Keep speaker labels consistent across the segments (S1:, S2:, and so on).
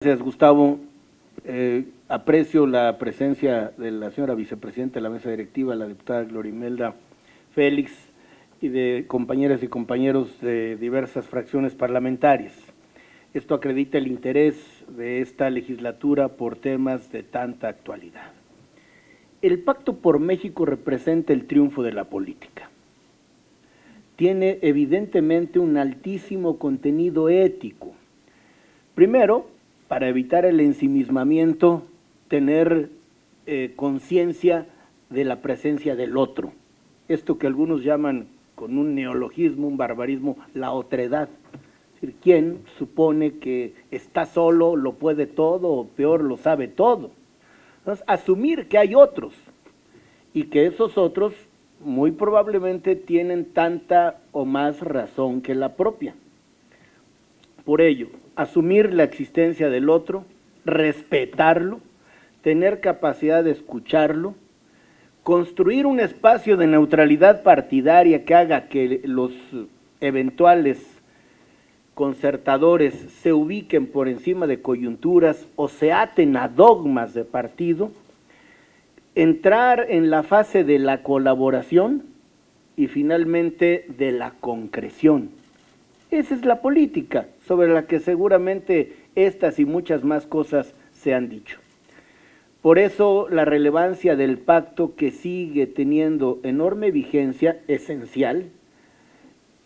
S1: Gracias, Gustavo. Aprecio la presencia de la señora vicepresidenta de la mesa directiva, la diputada Glorimelda Félix, y de compañeras y compañeros de diversas fracciones parlamentarias. Esto acredita el interés de esta legislatura por temas de tanta actualidad. El Pacto por México representa el triunfo de la política. Tiene evidentemente un altísimo contenido ético. Primero, para evitar el ensimismamiento, tener conciencia de la presencia del otro. Esto que algunos llaman, con un neologismo, un barbarismo, la otredad. Es decir, ¿quién supone que está solo, lo puede todo, o peor, lo sabe todo? Entonces, asumir que hay otros, y que esos otros muy probablemente tienen tanta o más razón que la propia. Por ello, asumir la existencia del otro, respetarlo, tener capacidad de escucharlo, construir un espacio de neutralidad partidaria que haga que los eventuales concertadores se ubiquen por encima de coyunturas o se aten a dogmas de partido, entrar en la fase de la colaboración y finalmente de la concreción. Esa es la política sobre la que seguramente estas y muchas más cosas se han dicho. Por eso la relevancia del pacto, que sigue teniendo enorme vigencia, esencial,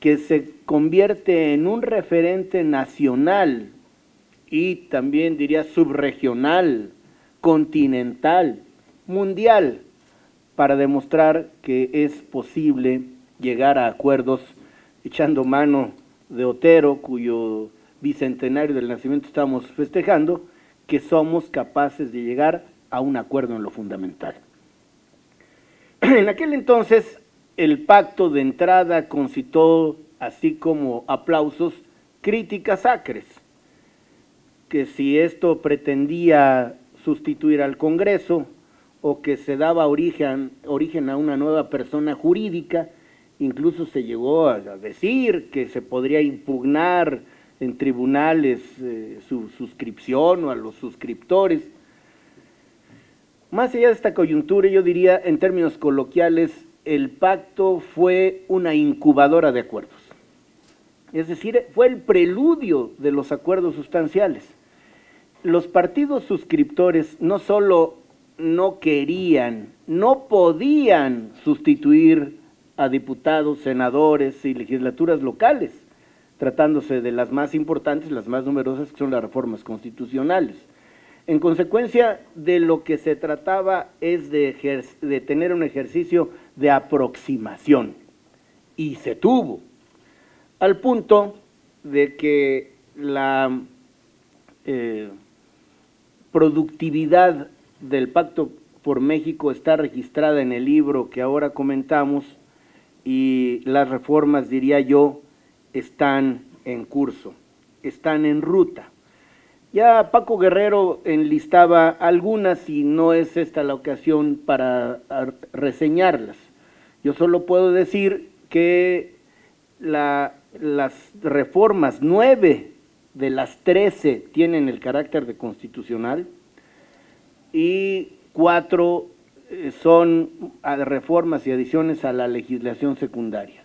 S1: que se convierte en un referente nacional y también diría subregional, continental, mundial, para demostrar que es posible llegar a acuerdos echando mano de Otero, cuyo bicentenario del nacimiento estamos festejando, que somos capaces de llegar a un acuerdo en lo fundamental. En aquel entonces, el pacto de entrada concitó, así como aplausos, críticas acres, que si esto pretendía sustituir al Congreso o que se daba origen a una nueva persona jurídica. Incluso se llegó a decir que se podría impugnar en tribunales su suscripción o a los suscriptores. Más allá de esta coyuntura, yo diría, en términos coloquiales, el pacto fue una incubadora de acuerdos. Es decir, fue el preludio de los acuerdos sustanciales. Los partidos suscriptores no solo no querían, no podían sustituir a diputados, senadores y legislaturas locales, tratándose de las más importantes, las más numerosas, que son las reformas constitucionales. En consecuencia, de lo que se trataba es de tener un ejercicio de aproximación, y se tuvo, al punto de que la productividad del Pacto por México está registrada en el libro que ahora comentamos, y las reformas, diría yo, están en curso, están en ruta. Ya Paco Guerrero enlistaba algunas y no es esta la ocasión para reseñarlas. Yo solo puedo decir que las reformas, 9 de las 13 tienen el carácter de constitucional y 4 son reformas y adiciones a la legislación secundaria.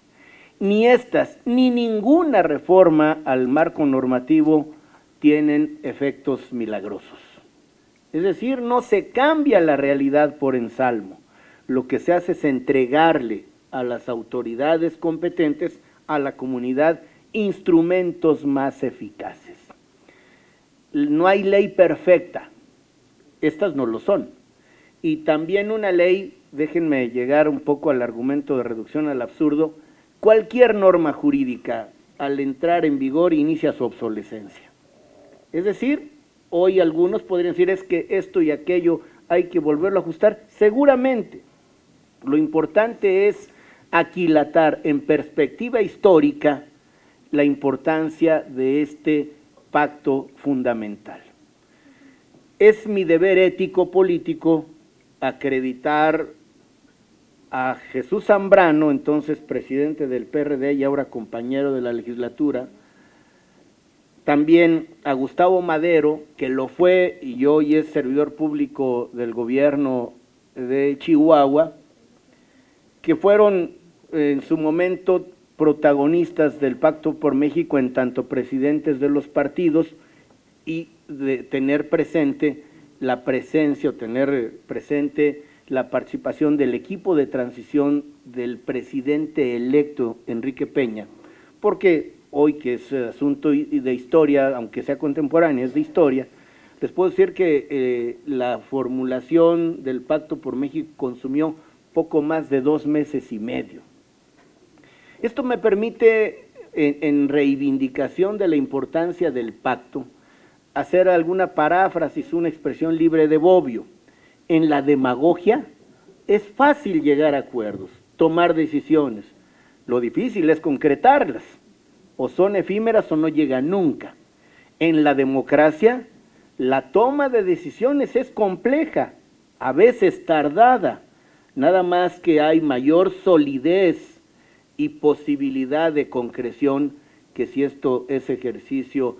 S1: Ni estas, ni ninguna reforma al marco normativo tienen efectos milagrosos. Es decir, no se cambia la realidad por ensalmo. Lo que se hace es entregarle a las autoridades competentes, a la comunidad, instrumentos más eficaces. No hay ley perfecta, estas no lo son. Y también una ley, déjenme llegar un poco al argumento de reducción al absurdo, cualquier norma jurídica al entrar en vigor inicia su obsolescencia. Es decir, hoy algunos podrían decir es que esto y aquello hay que volverlo a ajustar, seguramente. Lo importante es aquilatar en perspectiva histórica la importancia de este pacto fundamental. Es mi deber ético político acreditar a Jesús Zambrano, entonces presidente del PRD y ahora compañero de la legislatura, también a Gustavo Madero, que lo fue y hoy es servidor público del gobierno de Chihuahua, que fueron en su momento protagonistas del Pacto por México en tanto presidentes de los partidos, y de tener presente la presencia o tener presente la participación del equipo de transición del presidente electo Enrique Peña, porque hoy, que es asunto de historia, aunque sea contemporáneo, es de historia, les puedo decir que la formulación del Pacto por México consumió poco más de 2 meses y medio. Esto me permite, en reivindicación de la importancia del pacto, hacer alguna paráfrasis, una expresión libre de Bobbio. En la demagogia es fácil llegar a acuerdos, tomar decisiones. Lo difícil es concretarlas. O son efímeras o no llegan nunca. En la democracia, la toma de decisiones es compleja, a veces tardada, nada más que hay mayor solidez y posibilidad de concreción que si esto es ejercicio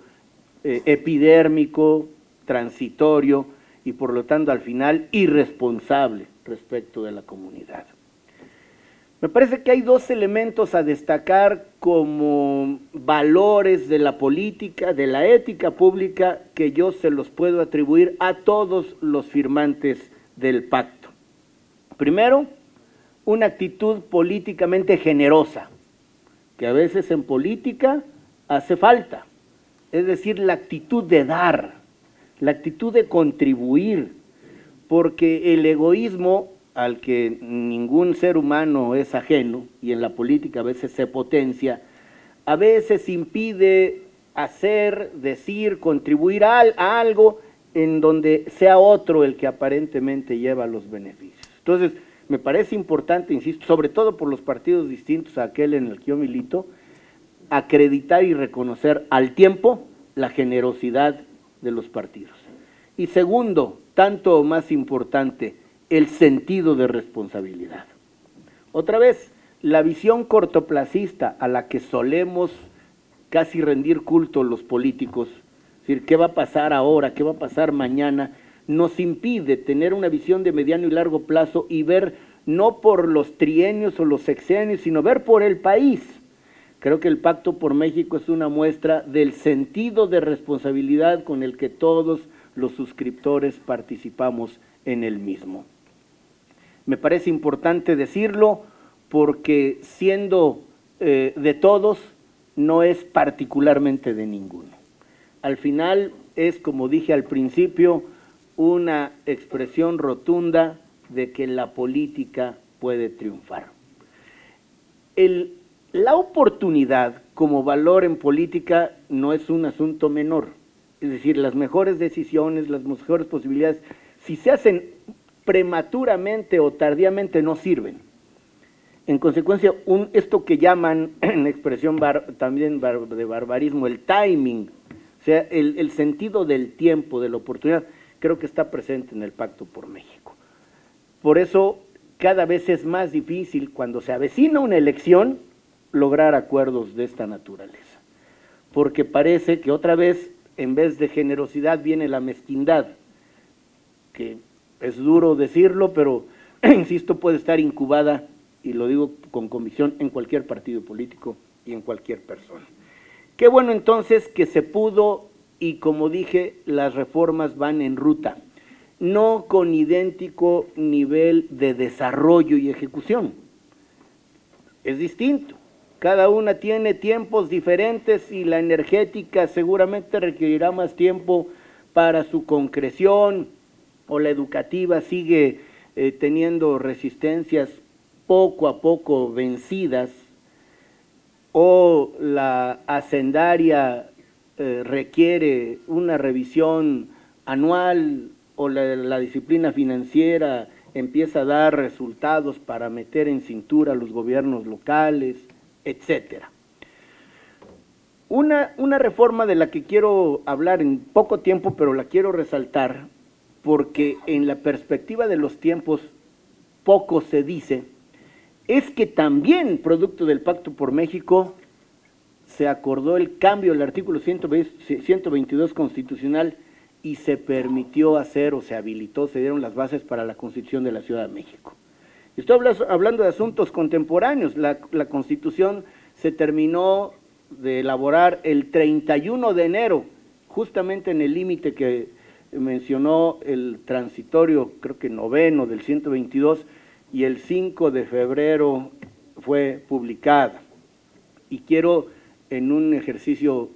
S1: epidérmico, transitorio y por lo tanto al final irresponsable respecto de la comunidad. Me parece que hay 2 elementos a destacar como valores de la política, de la ética pública, que yo se los puedo atribuir a todos los firmantes del pacto. Primero, una actitud políticamente generosa, que a veces en política hace falta, es decir, la actitud de dar, la actitud de contribuir, porque el egoísmo, al que ningún ser humano es ajeno, y en la política a veces se potencia, a veces impide hacer, decir, contribuir a algo en donde sea otro el que aparentemente lleva los beneficios. Entonces, me parece importante, insisto, sobre todo por los partidos distintos a aquel en el que yo milito, acreditar y reconocer al tiempo la generosidad de los partidos. Y segundo, tanto o más importante, el sentido de responsabilidad. Otra vez, la visión cortoplacista a la que solemos casi rendir culto los políticos, es decir, ¿qué va a pasar ahora? ¿Qué va a pasar mañana? Nos impide tener una visión de mediano y largo plazo y ver no por los trienios o los sexenios, sino ver por el país. Creo que el Pacto por México es una muestra del sentido de responsabilidad con el que todos los suscriptores participamos en el mismo. Me parece importante decirlo porque siendo de todos, no es particularmente de ninguno. Al final es, como dije al principio, una expresión rotunda de que la política puede triunfar. La oportunidad como valor en política no es un asunto menor, es decir, las mejores decisiones, las mejores posibilidades, si se hacen prematuramente o tardíamente no sirven. En consecuencia, esto que llaman, en expresión también de barbarismo, el timing, o sea, el sentido del tiempo, de la oportunidad, creo que está presente en el Pacto por México. Por eso, cada vez es más difícil, cuando se avecina una elección, lograr acuerdos de esta naturaleza. Porque parece que otra vez, en vez de generosidad, viene la mezquindad, que es duro decirlo, pero, insisto, puede estar incubada, y lo digo con convicción, en cualquier partido político y en cualquier persona. Qué bueno entonces que se pudo, y como dije, las reformas van en ruta, no con idéntico nivel de desarrollo y ejecución. Es distinto, cada una tiene tiempos diferentes y la energética seguramente requerirá más tiempo para su concreción, o la educativa sigue teniendo resistencias poco a poco vencidas, o la hacendaria requiere una revisión anual, o la disciplina financiera empieza a dar resultados para meter en cintura a los gobiernos locales, etcétera. Una reforma de la que quiero hablar en poco tiempo, pero la quiero resaltar, porque en la perspectiva de los tiempos poco se dice, es que también, producto del Pacto por México, se acordó el cambio del artículo 122 constitucional y se permitió hacer o se habilitó, se dieron las bases para la Constitución de la Ciudad de México. Estoy hablando de asuntos contemporáneos. La Constitución se terminó de elaborar el 31 de enero, justamente en el límite que mencionó el transitorio, creo que noveno del 122, y el 5 de febrero fue publicada. Y quiero, en un ejercicio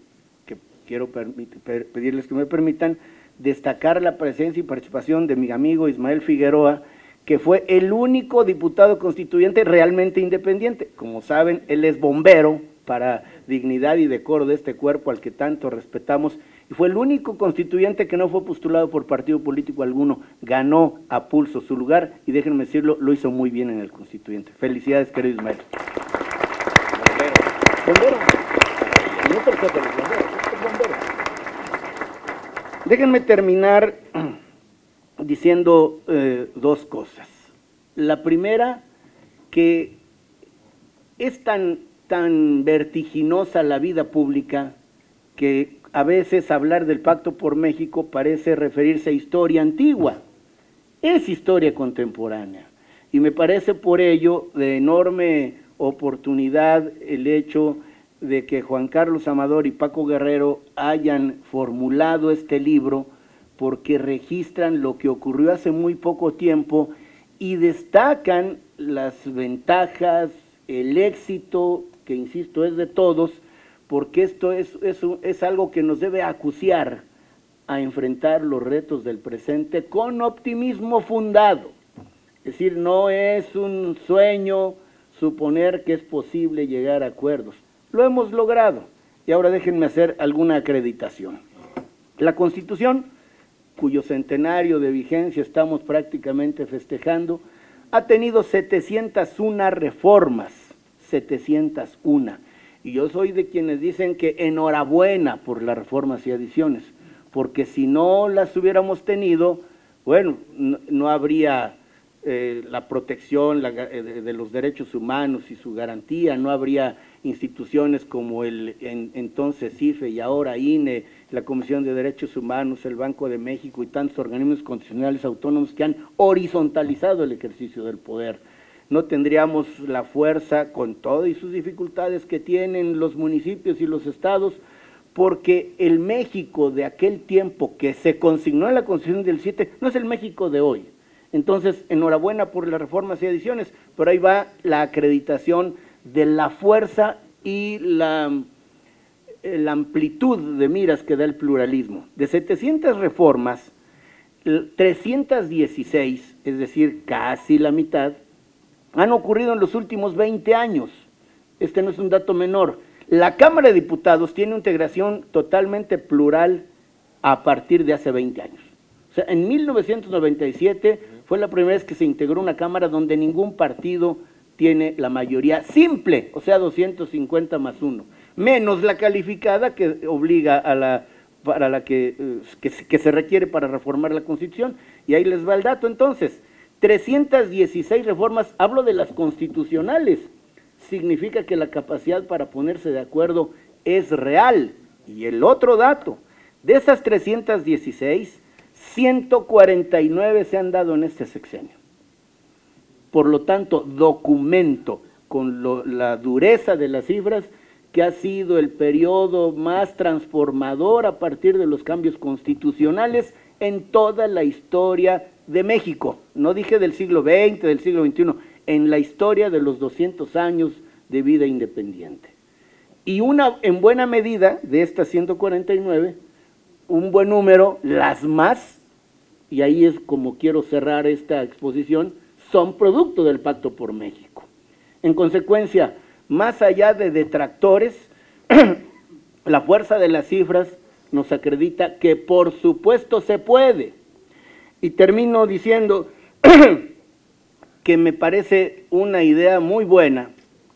S1: que quiero pedirles que me permitan, destacar la presencia y participación de mi amigo Ismael Figueroa, que fue el único diputado constituyente realmente independiente. Como saben, él es bombero para dignidad y decoro de este cuerpo al que tanto respetamos, y fue el único constituyente que no fue postulado por partido político alguno, ganó a pulso su lugar, y déjenme decirlo, lo hizo muy bien en el constituyente. Felicidades, querido Ismael. Bombero. No te respeto a los bomberos, es bombero. Déjenme terminar diciendo dos cosas. La primera, que es tan vertiginosa la vida pública que a veces hablar del Pacto por México parece referirse a historia antigua. Es historia contemporánea, y me parece por ello de enorme oportunidad el hecho de que Juan Carlos Amador y Paco Guerrero hayan formulado este libro, porque registran lo que ocurrió hace muy poco tiempo y destacan las ventajas, el éxito, que insisto es de todos, porque esto es algo que nos debe acuciar a enfrentar los retos del presente con optimismo fundado. Es decir, no es un sueño suponer que es posible llegar a acuerdos. Lo hemos logrado, y ahora déjenme hacer alguna acreditación. La Constitución, cuyo centenario de vigencia estamos prácticamente festejando, ha tenido 701 reformas, 701. Y yo soy de quienes dicen que enhorabuena por las reformas y adiciones, porque si no las hubiéramos tenido, bueno, no habría la protección de los derechos humanos y su garantía, no habría instituciones como el entonces CIFE y ahora INE, la Comisión de Derechos Humanos, el Banco de México y tantos organismos constitucionales autónomos que han horizontalizado el ejercicio del poder. No tendríamos la fuerza, con todo y sus dificultades que tienen los municipios y los estados, porque el México de aquel tiempo que se consignó en la Constitución del 7 no es el México de hoy. Entonces, enhorabuena por las reformas y adiciones, pero ahí va la acreditación de la fuerza y la amplitud de miras que da el pluralismo. De 700 reformas, 316, es decir, casi la mitad, han ocurrido en los últimos 20 años. Este no es un dato menor. La Cámara de Diputados tiene una integración totalmente plural a partir de hace 20 años. O sea, en 1997 fue la primera vez que se integró una Cámara donde ningún partido tiene la mayoría simple, o sea, 250 más 1, menos la calificada que obliga a la que se requiere para reformar la Constitución. Y ahí les va el dato entonces. 316 reformas, hablo de las constitucionales, significa que la capacidad para ponerse de acuerdo es real. Y el otro dato, de esas 316, 149 se han dado en este sexenio. Por lo tanto, documento con la dureza de las cifras que ha sido el periodo más transformador a partir de los cambios constitucionales en toda la historia de México. No dije del siglo XX, del siglo XXI, en la historia de los 200 años de vida independiente. Y en buena medida de estas 149, un buen número, las más, y ahí es como quiero cerrar esta exposición, son producto del Pacto por México. En consecuencia, más allá de detractores, la fuerza de las cifras nos acredita que por supuesto se puede. Y termino diciendo que me parece una idea muy buena,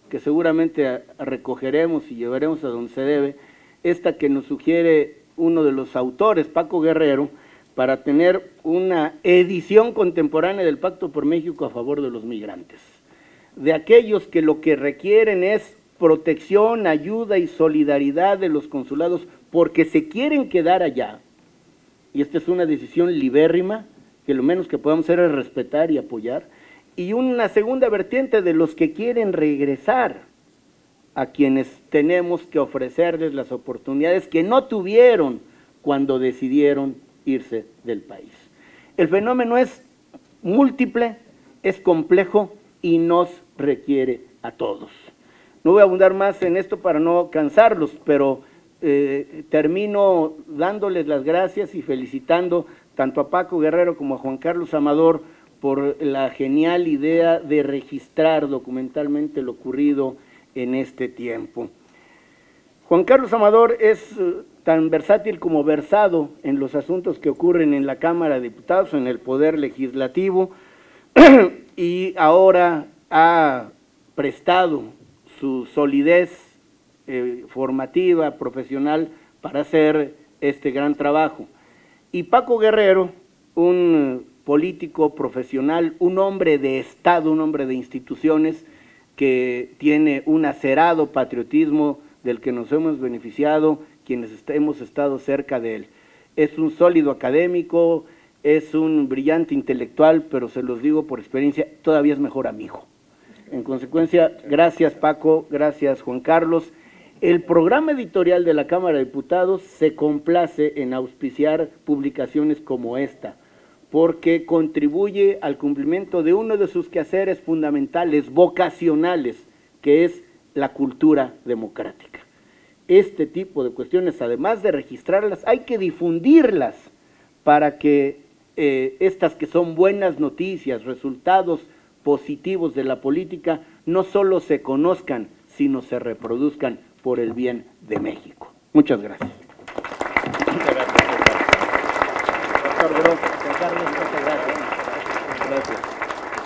S1: que seguramente recogeremos y llevaremos a donde se debe, esta que nos sugiere uno de los autores, Paco Guerrero, para tener una edición contemporánea del Pacto por México a favor de los migrantes. De aquellos que lo que requieren es protección, ayuda y solidaridad de los consulados porque se quieren quedar allá, y esta es una decisión libérrima, que lo menos que podemos hacer es respetar y apoyar, y una segunda vertiente de los que quieren regresar, a quienes tenemos que ofrecerles las oportunidades que no tuvieron cuando decidieron irse del país. El fenómeno es múltiple, es complejo y nos requiere a todos. No voy a abundar más en esto para no cansarlos, pero termino dándoles las gracias y felicitando tanto a Paco Guerrero como a Juan Carlos Amador por la genial idea de registrar documentalmente lo ocurrido en este tiempo. Juan Carlos Amador es tan versátil como versado en los asuntos que ocurren en la Cámara de Diputados, en el Poder Legislativo, y ahora ha prestado su solidez formativa, profesional, para hacer este gran trabajo. Y Paco Guerrero, un político profesional, un hombre de Estado, un hombre de instituciones, que tiene un acerado patriotismo del que nos hemos beneficiado quienes hemos estado cerca de él. Es un sólido académico, es un brillante intelectual, pero se los digo por experiencia, todavía es mejor amigo. En consecuencia, gracias Paco, gracias Juan Carlos. El programa editorial de la Cámara de Diputados se complace en auspiciar publicaciones como esta, porque contribuye al cumplimiento de uno de sus quehaceres fundamentales, vocacionales, que es la cultura democrática. Este tipo de cuestiones, además de registrarlas, hay que difundirlas para que estas que son buenas noticias, resultados positivos de la política, no solo se conozcan, sino se reproduzcan por el bien de México. Muchas gracias. Muchas gracias, doctor. Doctor Carlos,